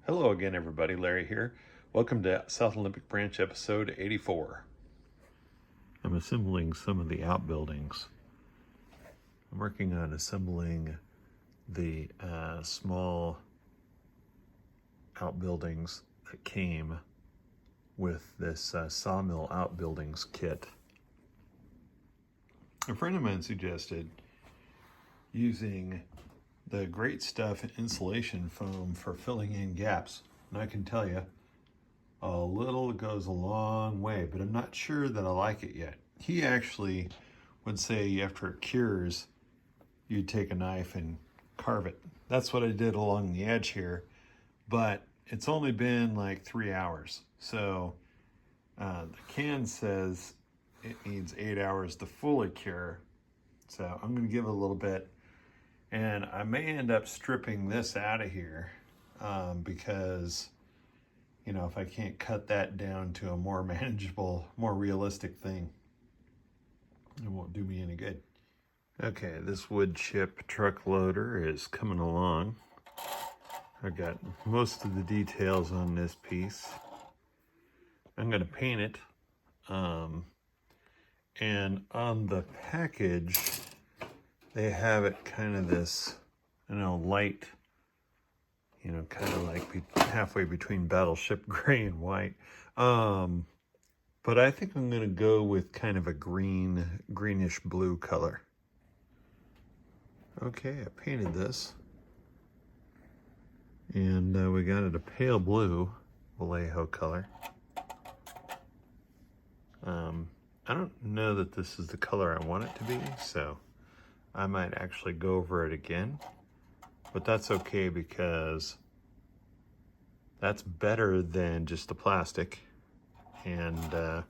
Hello again, everybody. Larry here. Welcome to South Olympic Branch episode 84. I'm assembling some of the outbuildings. I'm working on assembling the small outbuildings that came with this sawmill outbuildings kit. A friend of mine suggested using the Great Stuff insulation foam for filling in gaps. And I can tell you, a little goes a long way, but I'm not sure that I like it yet. He actually would say after it cures, you take a knife and carve it. That's what I did along the edge here, but it's only been like 3 hours. So the can says it needs 8 hours to fully cure. So I'm gonna give it a little bit. And I may end up stripping this out of here because, you know, if I can't cut that down to a more manageable, more realistic thing, it won't do me any good. Okay, this wood chip truck loader is coming along. I've got most of the details on this piece. I'm going to paint it. And on the package, they have it kind of this, light, kind of like halfway between Battleship Gray and white. But I think I'm going to go with kind of a greenish blue color. Okay, I painted this. And we got it a pale blue, Vallejo color. I don't know that this is the color I want it to be, so I might actually go over it again, but that's okay because that's better than just the plastic, and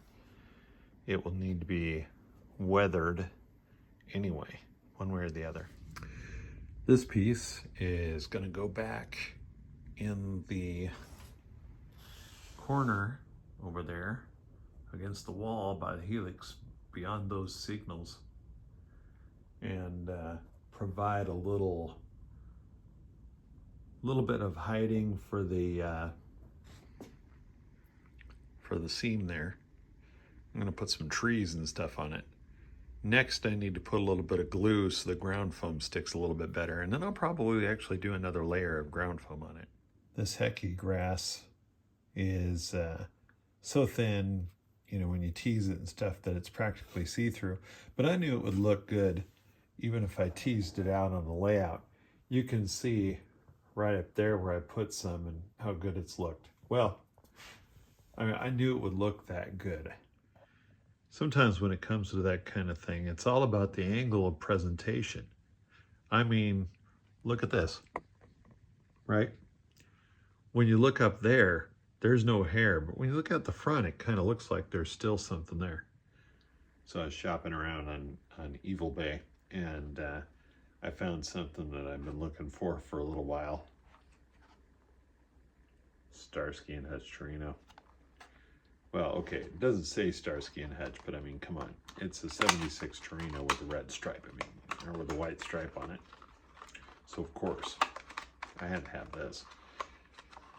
it will need to be weathered anyway, one way or the other. This piece is going to go back in the corner over there against the wall by the helix beyond those signals, and provide a little bit of hiding for the seam there. I'm going to put some trees and stuff on it. Next, I need to put a little bit of glue so the ground foam sticks a little bit better, and then I'll probably actually do another layer of ground foam on it. This hecky grass is so thin, when you tease it and stuff, that it's practically see-through. But I knew it would look good even if I teased it out on the layout. You can see right up there where I put some and how good it's looked. Well, I knew it would look that good. Sometimes when it comes to that kind of thing, it's all about the angle of presentation. Look at this, right? When you look up there, there's no hair, but when you look at the front, it kind of looks like there's still something there. So I was shopping around on Evil Bay, and I found something that I've been looking for a little while. Starsky and Hutch Torino. Well, okay, it doesn't say Starsky and Hutch, but come on. It's a 76 Torino with a red stripe, or with a white stripe on it. So of course, I had to have this.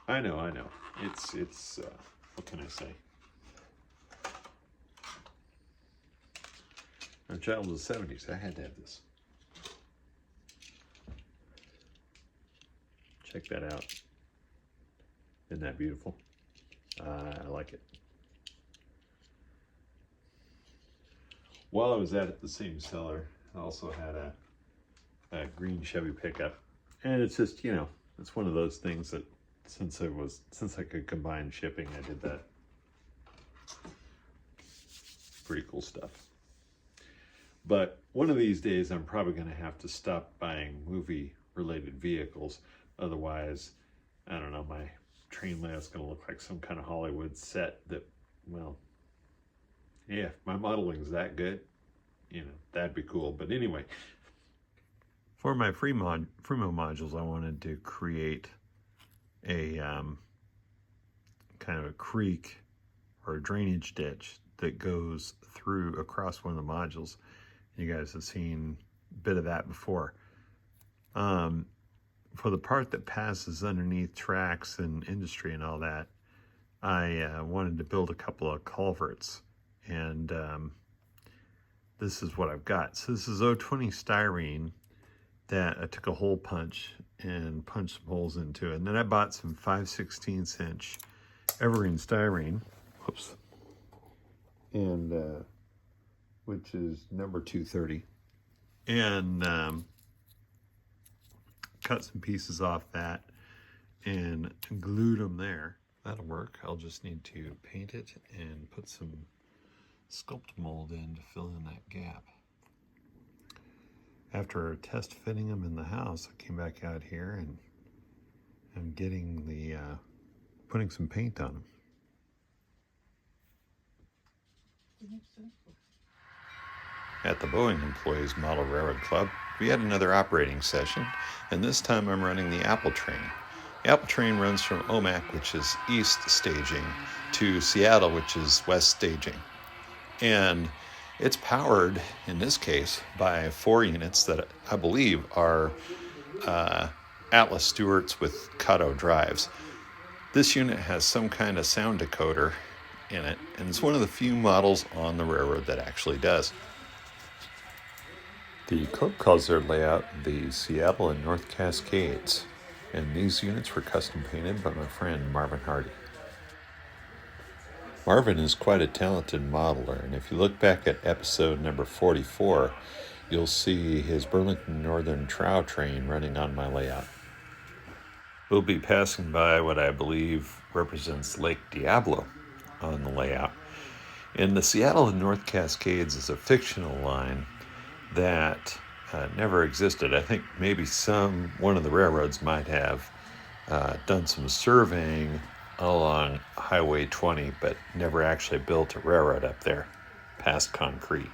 I know. It's what can I say? I'm a child of the 70s. I had to have this. Check that out. Isn't that beautiful? I like it. While I was at the same seller, I also had a green Chevy pickup. And it's just, it's one of those things that since I could combine shipping, I did that. Pretty cool stuff. But one of these days, I'm probably going to have to stop buying movie-related vehicles. Otherwise, I don't know, my train layout's going to look like some kind of Hollywood set that, well, yeah, if my modeling's that good, that'd be cool. But anyway, for my Fremo modules, I wanted to create a kind of a creek or a drainage ditch that goes across one of the modules. You guys have seen a bit of that before. for the part that passes underneath tracks and industry and all that, I wanted to build a couple of culverts, and this is what I've got. So this is 020 styrene that I took a hole punch and punched some holes into it. And then I bought some 5/16 inch evergreen styrene, whoops, and which is number 230, and cut some pieces off that and glued them there. That'll work. I'll just need to paint it and put some sculpt mold in to fill in that gap. After test fitting them in the house, I came back out here and I'm getting the putting some paint on them. At the Boeing Employees Model Railroad Club, we had another operating session, and this time I'm running the Apple train. The Apple train runs from Omak, which is east staging, to Seattle, which is west staging. And it's powered, in this case, by 4 units that I believe are Atlas Stewarts with Kato drives. This unit has some kind of sound decoder in it, and it's one of the few models on the railroad that actually does. The club calls their layout the Seattle and North Cascades, and these units were custom painted by my friend Marvin Hardy. Marvin is quite a talented modeler, and if you look back at episode number 44, you'll see his Burlington Northern Trow train running on my layout. We'll be passing by what I believe represents Lake Diablo on the layout. And the Seattle and North Cascades is a fictional line that never existed. I think maybe one of the railroads might have done some surveying along Highway 20, but never actually built a railroad up there past concrete.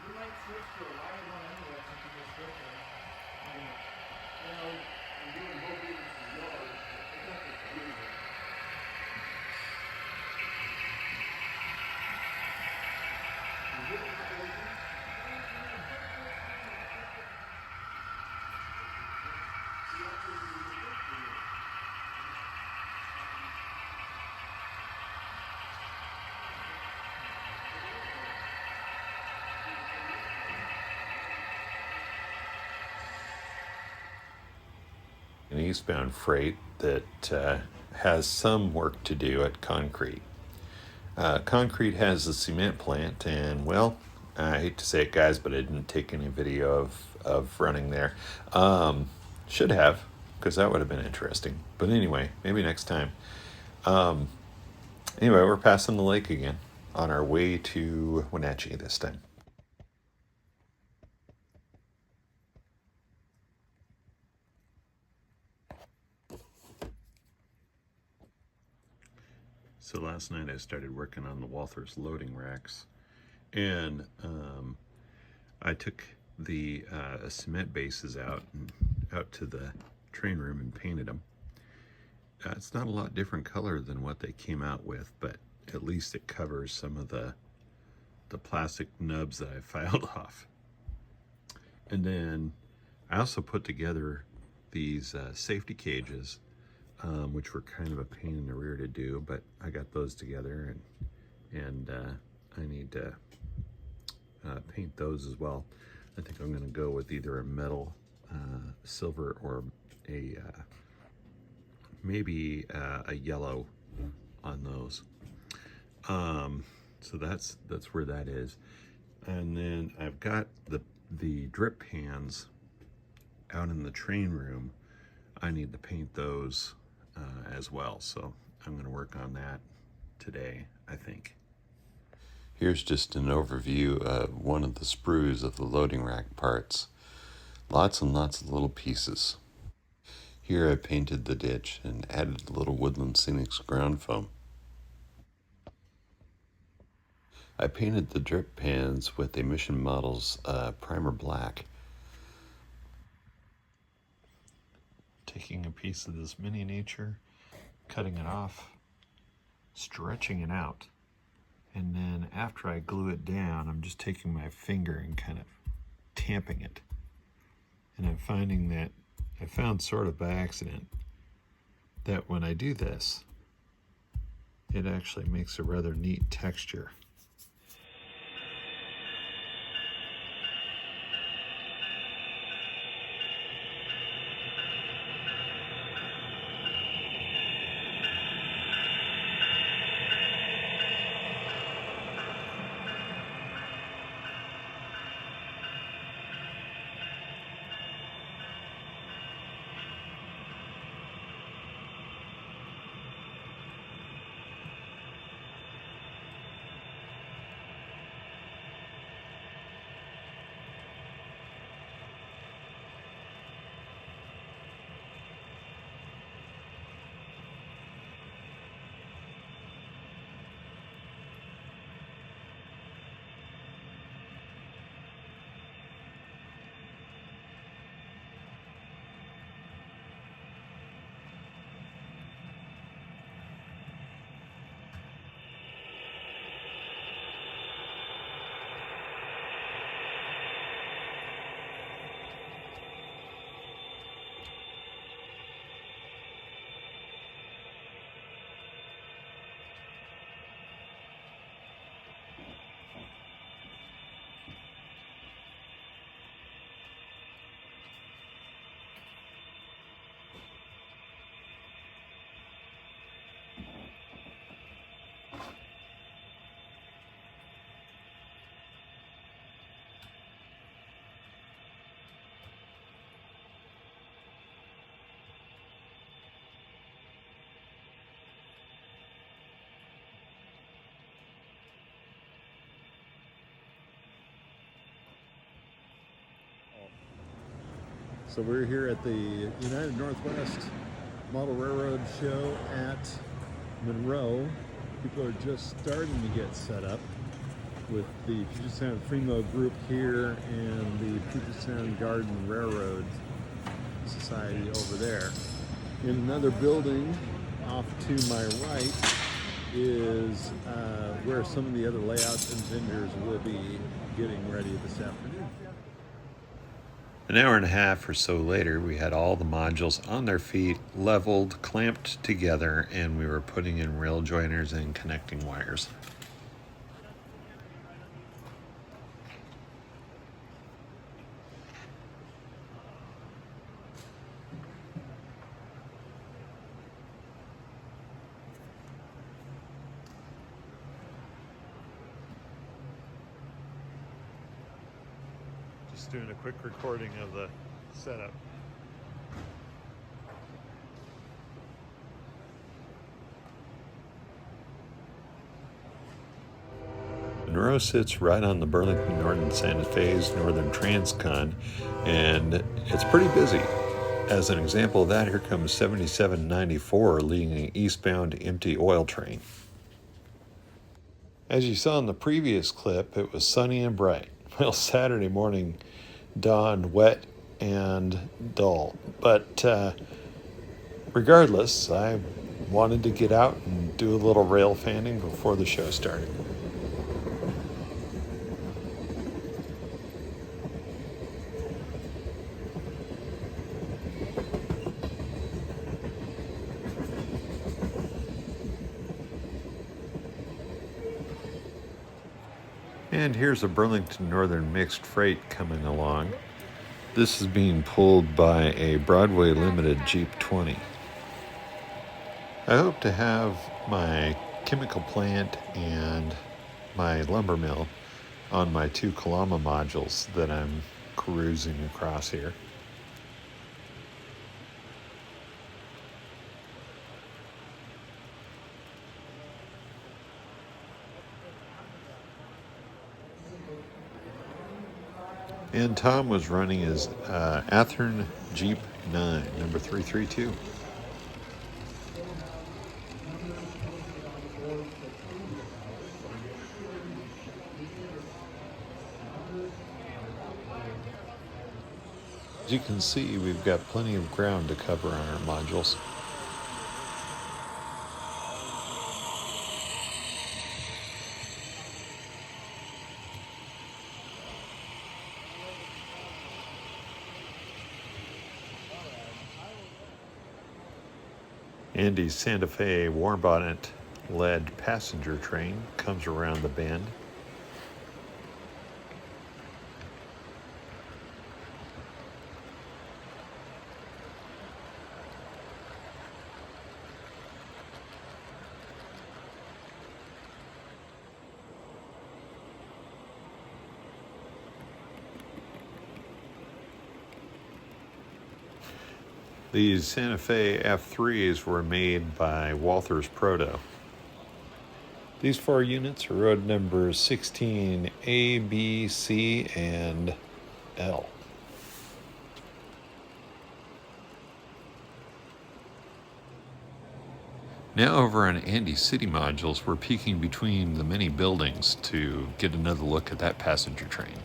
An eastbound freight that has some work to do at Concrete. Concrete has a cement plant, and well, I hate to say it, guys, but I didn't take any video of running there. Should have, because that would have been interesting. But anyway, maybe next time. Anyway, we're passing the lake again on our way to Wenatchee this time. So last night I started working on the Walthers loading racks, and I took the cement bases out to the train room and painted them. It's not a lot different color than what they came out with, but at least it covers some of the plastic nubs that I filed off. And then I also put together these safety cages, which were kind of a pain in the rear to do, but I got those together, and I need to paint those as well. I think I'm going to go with either a metal silver or maybe a yellow on those. So that's where that is. And then I've got the drip pans out in the train room. I need to paint those as well. So I'm going to work on that today, I think. Here's just an overview of one of the sprues of the loading rack parts. Lots and lots of little pieces. Here I painted the ditch and added a little Woodland Scenics ground foam. I painted the drip pans with a Mission Models primer black. Taking a piece of this miniature, cutting it off, stretching it out, and then after I glue it down, I'm just taking my finger and kind of tamping it. And I'm finding that I found sort of by accident that when I do this, it actually makes a rather neat texture. So we're here at the United Northwest Model Railroad Show at Monroe. People are just starting to get set up with the Puget Sound Fremo group here and the Puget Sound Garden Railroad Society over there. In another building off to my right is where some of the other layouts and vendors will be getting ready this afternoon. An hour and a half or so later, we had all the modules on their feet, leveled, clamped together, and we were putting in rail joiners and connecting wires. Just doing a quick recording of the setup. Monroe sits right on the Burlington Northern Santa Fe's Northern Transcon, and it's pretty busy. As an example of that, here comes 7794 leading an eastbound empty oil train. As you saw in the previous clip, it was sunny and bright. Well, Saturday morning dawned wet and dull. But regardless, I wanted to get out and do a little rail fanning before the show started. And here's a Burlington Northern mixed freight coming along. This is being pulled by a Broadway Limited Jeep 20. I hope to have my chemical plant and my lumber mill on my two Kalama modules that I'm cruising across here. And Tom was running his Athearn Jeep 9, number 332. As you can see, we've got plenty of ground to cover on our modules. Andy's Santa Fe war bonnet led passenger train comes around the bend. These Santa Fe F3s were made by Walthers Proto. These 4 units are road numbers 16 A, B, C, and L. Now over on Andy's City Modules, we're peeking between the many buildings to get another look at that passenger train.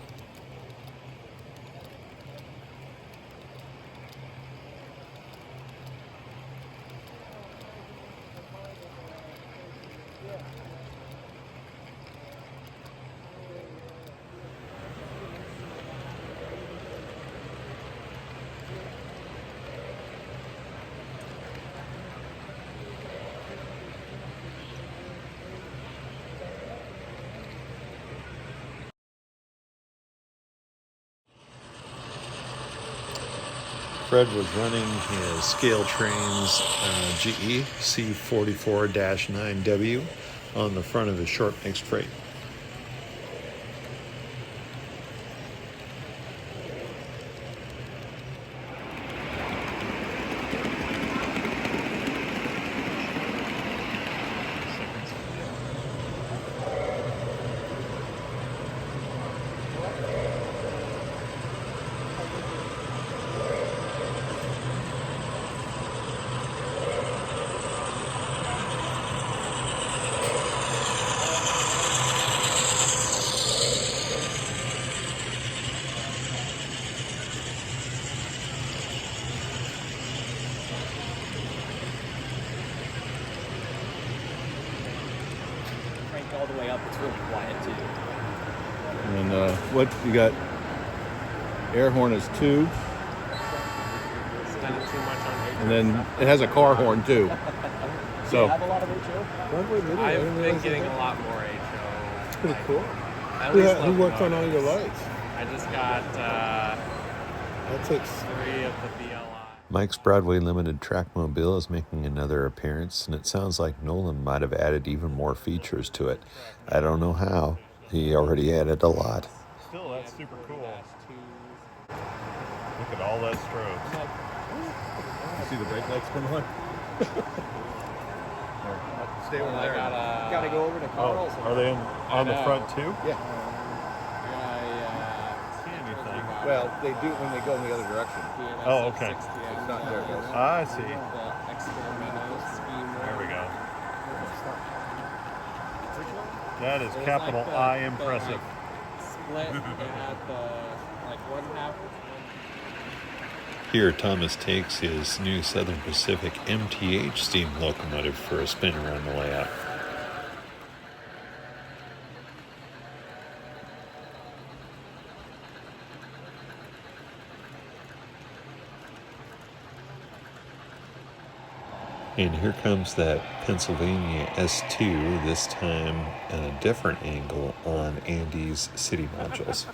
Fred was running his scale trains GE C44-9W on the front of his short mixed freight. All the way up, it's really quiet too. And what you got? Air horn is 2. It's kind of too much on And then it has a car horn too. Do you have a lot of HO? I've been getting a lot more HO. It's pretty cool. Who works on all your lights? I just got That takes 3 of the BLI. Mike's Broadway Limited Trackmobile is making another appearance, and it sounds like Nolan might have added even more features to it. I don't know how. He already added a lot. Still, that's super cool. Look at all that strobes. You see the brake lights come on? Stay over there. Gotta go over to Carl's. Are they on the front too? Yeah. See anything? Well, they do when they go in the other direction. Oh, okay. It's not there, guys. I see. There we go. That is capital I impressive. Split and had the like 1/2. Here, Thomas takes his new Southern Pacific MTH steam locomotive for a spin around the layout. And here comes that Pennsylvania S2, this time at a different angle on Andy's City Modules.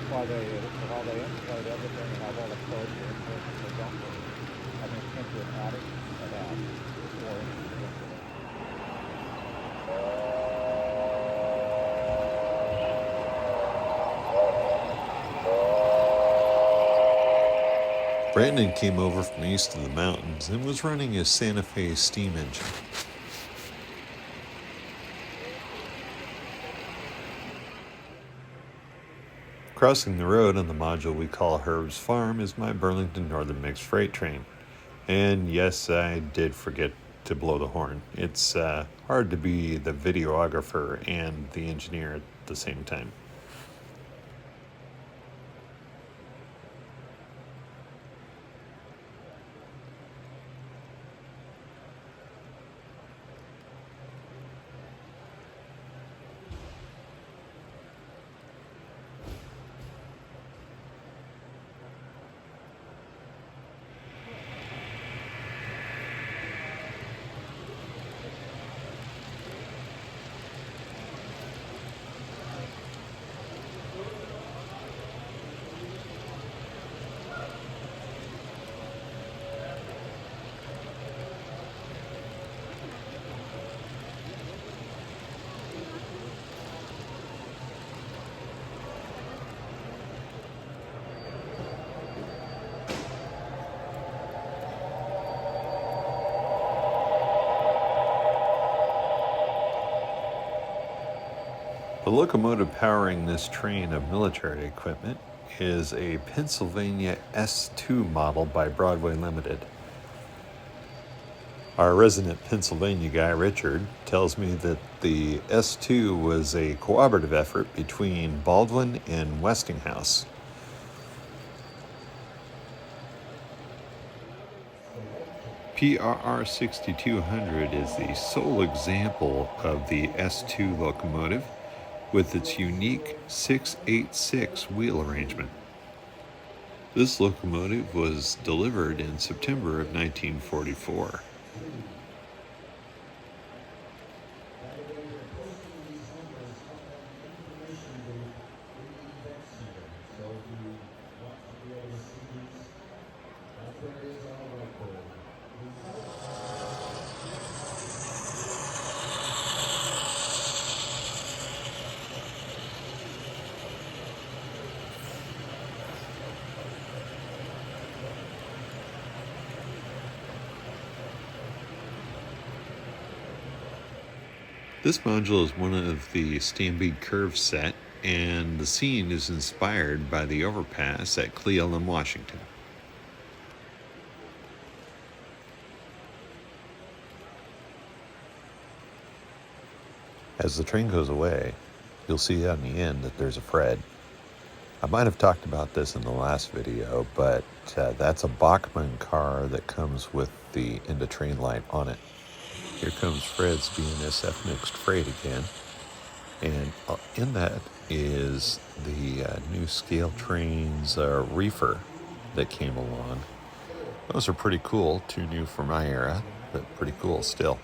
While they inflate everything and have all the codes and inputs, they don't really, I mean, into an attic and out 4 inches. Brandon came over from east of the mountains and was running his Santa Fe steam engine. Crossing the road on the module we call Herb's Farm is my Burlington Northern Mixed Freight train. And yes, I did forget to blow the horn. It's hard to be the videographer and the engineer at the same time. The locomotive powering this train of military equipment is a Pennsylvania S2 model by Broadway Limited. Our resident Pennsylvania guy, Richard, tells me that the S2 was a cooperative effort between Baldwin and Westinghouse. PRR 6200 is the sole example of the S2 locomotive with its unique 686 wheel arrangement. This locomotive was delivered in September of 1944. This module is one of the Stampede Curve set, and the scene is inspired by the overpass at Cle Elum, Washington. As the train goes away, you'll see on the end that there's a Fred. I might have talked about this in the last video, but that's a Bachmann car that comes with the end of train light on it. Here comes Fred's BNSF Mixed Freight again. And in that is the new Scale Trains reefer that came along. Those are pretty cool, too new for my era, but pretty cool still.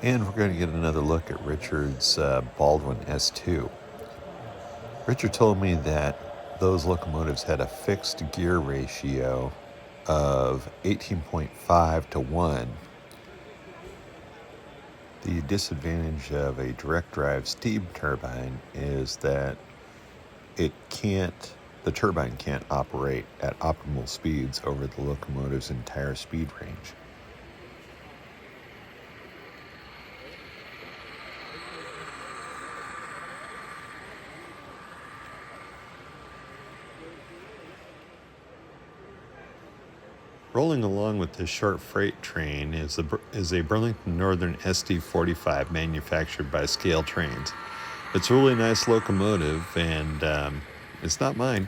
And we're going to get another look at Richard's Baldwin S2. Richard told me that those locomotives had a fixed gear ratio of 18.5 to 1. The disadvantage of a direct drive steam turbine is that the turbine can't operate at optimal speeds over the locomotive's entire speed range. Rolling along with this short freight train is a Burlington Northern SD45 manufactured by Scale Trains. It's a really nice locomotive, and it's not mine.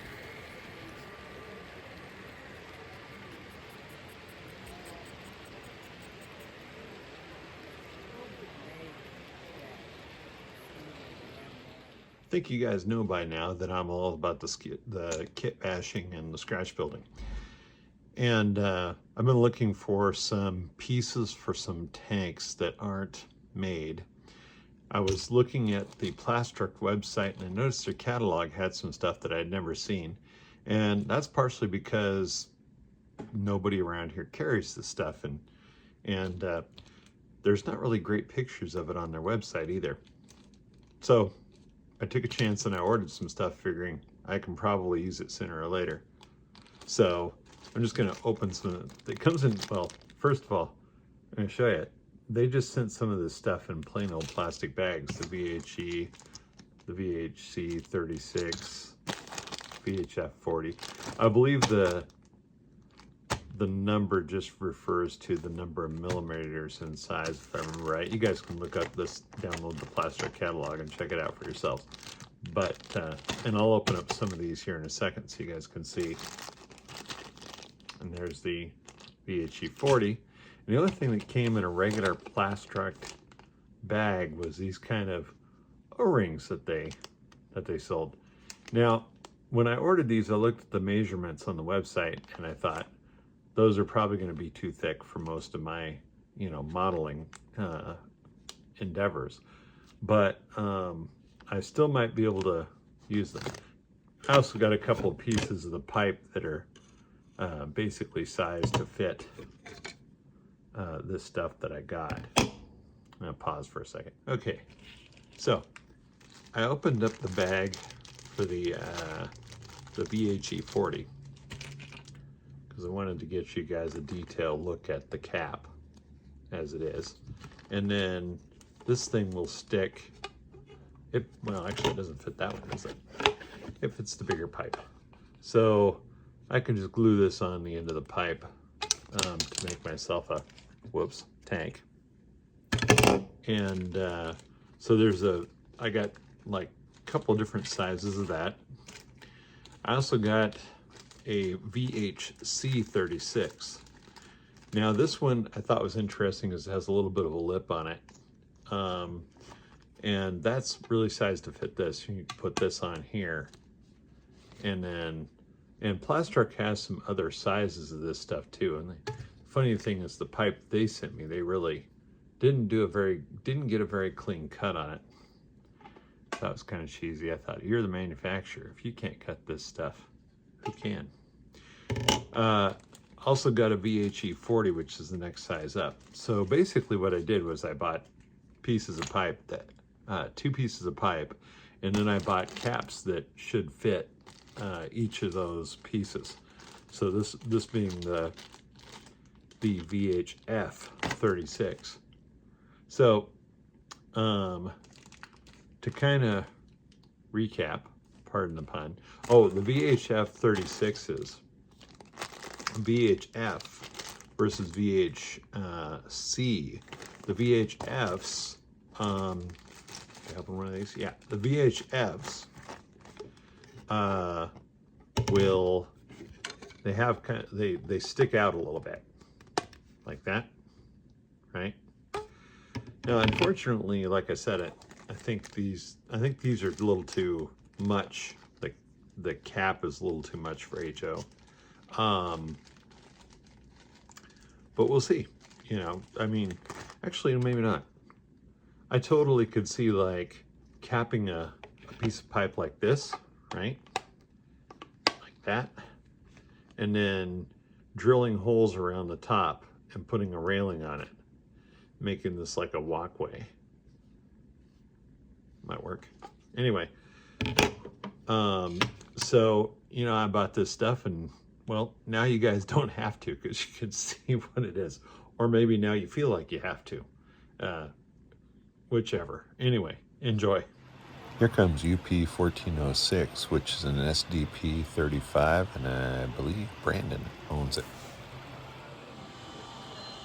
I think you guys know by now that I'm all about the kit bashing and the scratch building. And I've been looking for some pieces for some tanks that aren't made. I was looking at the Plastruct website, and I noticed their catalog had some stuff that I'd never seen. And that's partially because nobody around here carries this stuff, and there's not really great pictures of it on their website either. So I took a chance and I ordered some stuff, figuring I can probably use it sooner or later. So I'm just going to open some. It comes in, well, first of all, I'm going to show you. They just sent some of this stuff in plain old plastic bags. The VHE, the VHC 36, VHF 40. I believe the number just refers to the number of millimeters in size, if I remember right. You guys can look up this, download the Plastruct catalog and check it out for yourselves. But, and I'll open up some of these here in a second so you guys can see. And there's the VHE 40. And the other thing that came in a regular Plastruct bag was these kind of O-rings that they sold. Now, when I ordered these, I looked at the measurements on the website, and I thought those are probably going to be too thick for most of my, modeling endeavors. But I still might be able to use them. I also got a couple of pieces of the pipe that are basically sized to fit this stuff that I got. I'm gonna pause for a second. Okay, so I opened up the bag for the VHE 40 because I wanted to get you guys a detailed look at the cap as it is, and then this thing will stick Well, actually it doesn't fit that one, does it? It fits the bigger pipe. So I can just glue this on the end of the pipe to make myself a, tank. And so I got like a couple different sizes of that. I also got a VHC 36. Now this one I thought was interesting because it has a little bit of a lip on it. And that's really sized to fit this. You put this on here. And Plastruct has some other sizes of this stuff too. And the funny thing is the pipe they sent me, they really didn't get a very clean cut on it. That was kind of cheesy. I thought, you're the manufacturer. If you can't cut this stuff, who can? Also got a VHE 40, which is the next size up. So basically what I did was I bought pieces of pipe, 2 pieces of pipe, and then I bought caps that should fit each of those pieces. So this being the VHF 36. So to kind of recap, pardon the pun. Oh, the VHF 36s, VHF versus VHC. The VHFs, I have one of these. Yeah, the VHFs they stick out a little bit, like that, right? Now, unfortunately, like I said, I think these are a little too much. Like the cap is a little too much for HO. But we'll see. You know, I mean, actually, maybe not. I totally could see like capping a piece of pipe like this, right? Like that. And then drilling holes around the top and putting a railing on it, making this like a walkway. Might work. Anyway, so, you know, I bought this stuff and, well, now you guys don't have to because you can see what it is. Or maybe now you feel like you have to. Whichever. Anyway, enjoy. Here comes UP 1406, which is an SDP 35, and I believe Brandon owns it.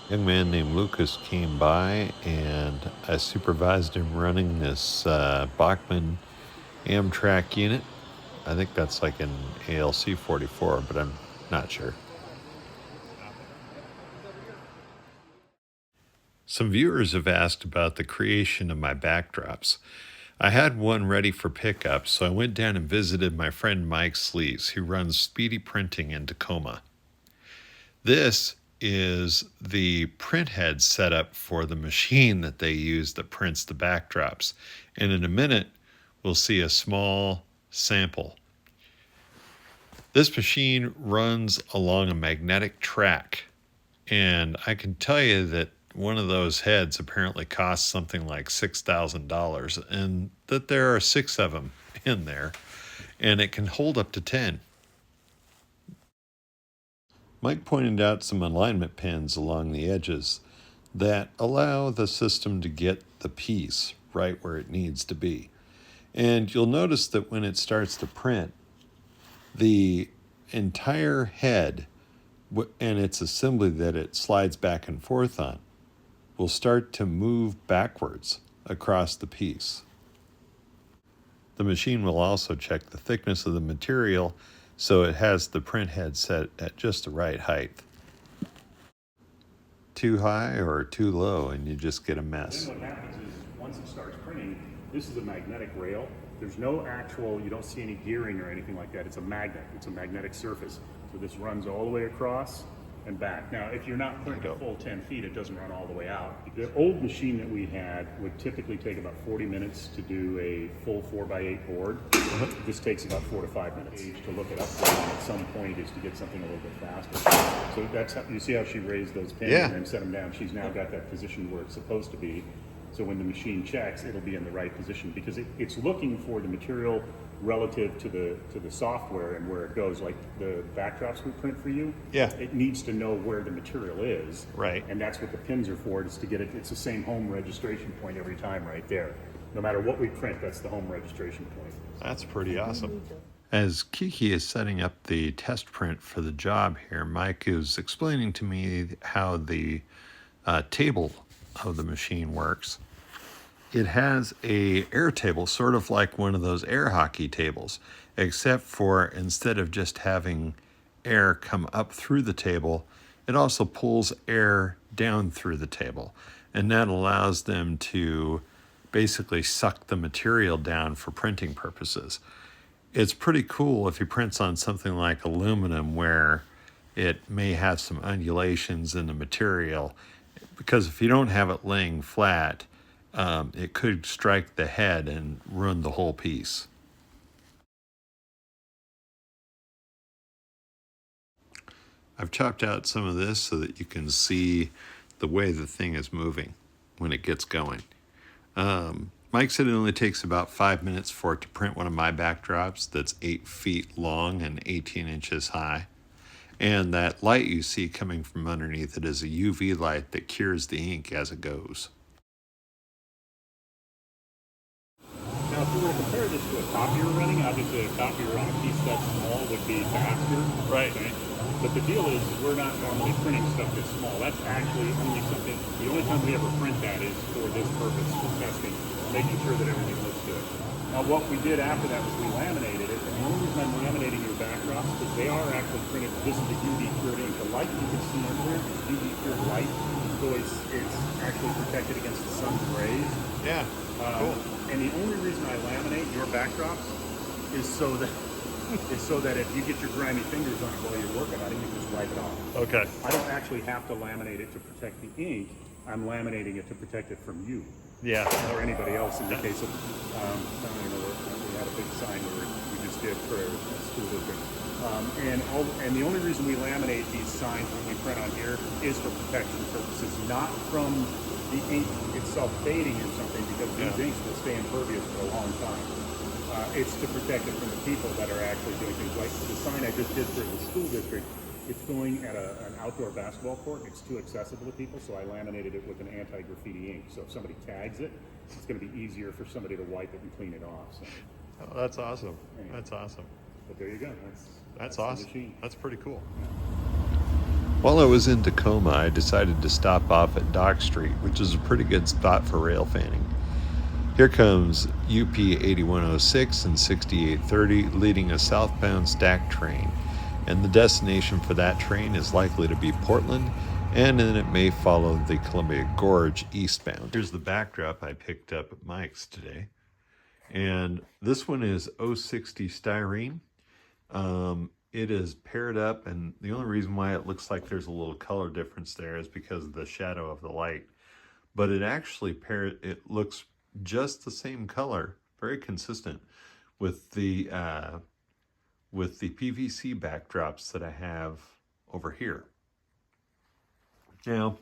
A young man named Lucas came by, and I supervised him running this Bachmann Amtrak unit. I think that's like an ALC 44, but I'm not sure. Some viewers have asked about the creation of my backdrops. I had one ready for pickup, so I went down and visited my friend Mike Slees, who runs Speedy Printing in Tacoma. This is the print head setup for the machine that they use that prints the backdrops. And in a minute, we'll see a small sample. This machine runs along a magnetic track, and I can tell you that one of those heads apparently costs something like $6,000, and that there are 6 of them in there, and it can hold up to 10. Mike pointed out some alignment pins along the edges that allow the system to get the piece right where it needs to be. And you'll notice that when it starts to print, the entire head and its assembly that it slides back and forth on will start to move backwards across the piece. The machine will also check the thickness of the material so it has the print head set at just the right height. Too high or too low and you just get a mess. Then what happens is once it starts printing, this is a magnetic rail. There's no actual, you don't see any gearing or anything like that. It's a magnet, it's a magnetic surface. So this runs all the way across and back. Now, if you're not printing a full 10 feet, it doesn't run all the way out. The old machine that we had would typically take about 40 minutes to do a full 4x8 board. This takes about 4 to 5 minutes. To look it up at some point is to get something a little bit faster. So that's how, you see how she raised those pins and then set them down. She's now got that position where it's supposed to be. So when the machine checks, it'll be in the right position because it's looking for the material relative to the software and where it goes. Like the backdrops we print for you, it needs to know where the material is, right? And that's what the pins are for. Is to get it. It's the same home registration point every time, right there. no matter what we print, that's the home registration point. That's pretty awesome. As Kiki is setting up the test print for the job here, Mike is explaining to me how the table of the machine works. It has a air table, sort of like one of those air hockey tables, except for instead of just having air come up through the table, it also pulls air down through the table. And that allows them to basically suck the material down for printing purposes. It's pretty cool if he prints on something like aluminum where it may have some undulations in the material, because if you don't have it laying flat, it could strike the head and ruin the whole piece. I've chopped out some of this so that you can see the way the thing is moving when it gets going. Mike said it only takes about 5 minutes for it to print one of my backdrops that's 8 feet long and 18 inches high. And that light you see coming from underneath it is a UV light that cures the ink as it goes. Now, if we were to compare this to a copier running, obviously a copier on a piece that small would be faster. Right. Okay? But the deal is, we're not normally printing stuff this small. That's actually only something, the only time we ever print that is for this purpose, for testing, making sure that everything looks good. Now, what we did after that was we laminated it, and the only reason I'm laminating your backdrops is they are actually printed. This is the UV cured ink. The light you can see in there is UV cured light, so it's actually protected against the sun's rays. Yeah, cool. And the only reason I laminate your backdrops is so that if you get your grimy fingers on it while you're working on it, you can just wipe it off. Okay. I don't actually have to laminate it to protect the ink. I'm laminating it to protect it from you. Yeah. Or anybody else in the case of, we had a big sign we just did for a school district. And the only reason we laminate these signs when we print on here is for protection purposes, not from the ink itself fading in something, because these inks will stay impervious for a long time. It's to protect it from the people that are actually doing things like the sign I just did for the school district. It's going at an outdoor basketball court. It's too accessible to people, so I laminated it with an anti-graffiti ink. So if somebody tags it, it's going to be easier for somebody to wipe it and clean it off. So. Oh, that's awesome. Anyway. That's awesome. But there you go. That's awesome. That's pretty cool. While I was in Tacoma, I decided to stop off at Dock Street, which is a pretty good spot for rail fanning. Here comes UP 8106 and 6830 leading a southbound stack train, and the destination for that train is likely to be Portland, and then it may follow the Columbia Gorge eastbound. Here's the backdrop I picked up at Mike's today, and this one is 060 styrene. It is paired up, and the only reason why it looks like there's a little color difference there is because of the shadow of the light. But it actually it looks just the same color, very consistent with the PVC backdrops that I have over here. Now,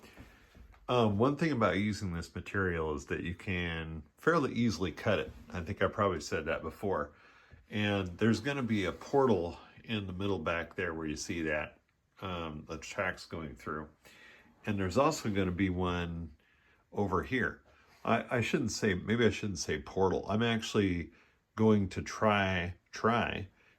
one thing about using this material is that you can fairly easily cut it. I think I probably said that before. And there's going to be a portal in the middle back there where you see that, the tracks going through. And there's also going to be one over here. I shouldn't say, maybe I shouldn't say portal. I'm actually going to try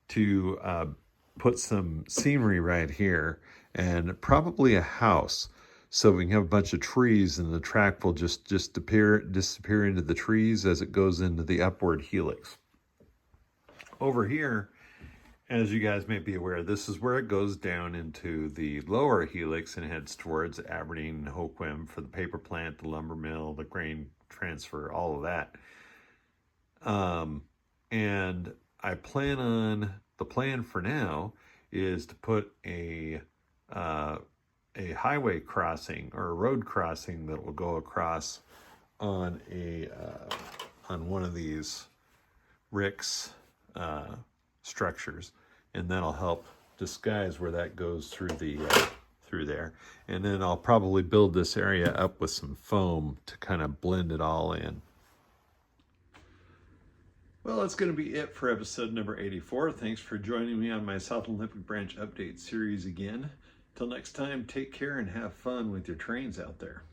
to put some scenery right here and probably a house, so we can have a bunch of trees and the track will just disappear into the trees as it goes into the upward helix. Over here, as you guys may be aware, this is where it goes down into the lower helix and heads towards Aberdeen and Hoquiam for the paper plant, the lumber mill, the grain transfer, all of that. And I plan on, the plan for now is to put a highway crossing or a road crossing that will go across on one of these ricks structures, and that'll help disguise where that goes through there. And then I'll probably build this area up with some foam to kind of blend it all in. Well, that's going to be it for episode number 84. Thanks for joining me on my South Olympic Branch update series again. Till next time, take care and have fun with your trains out there.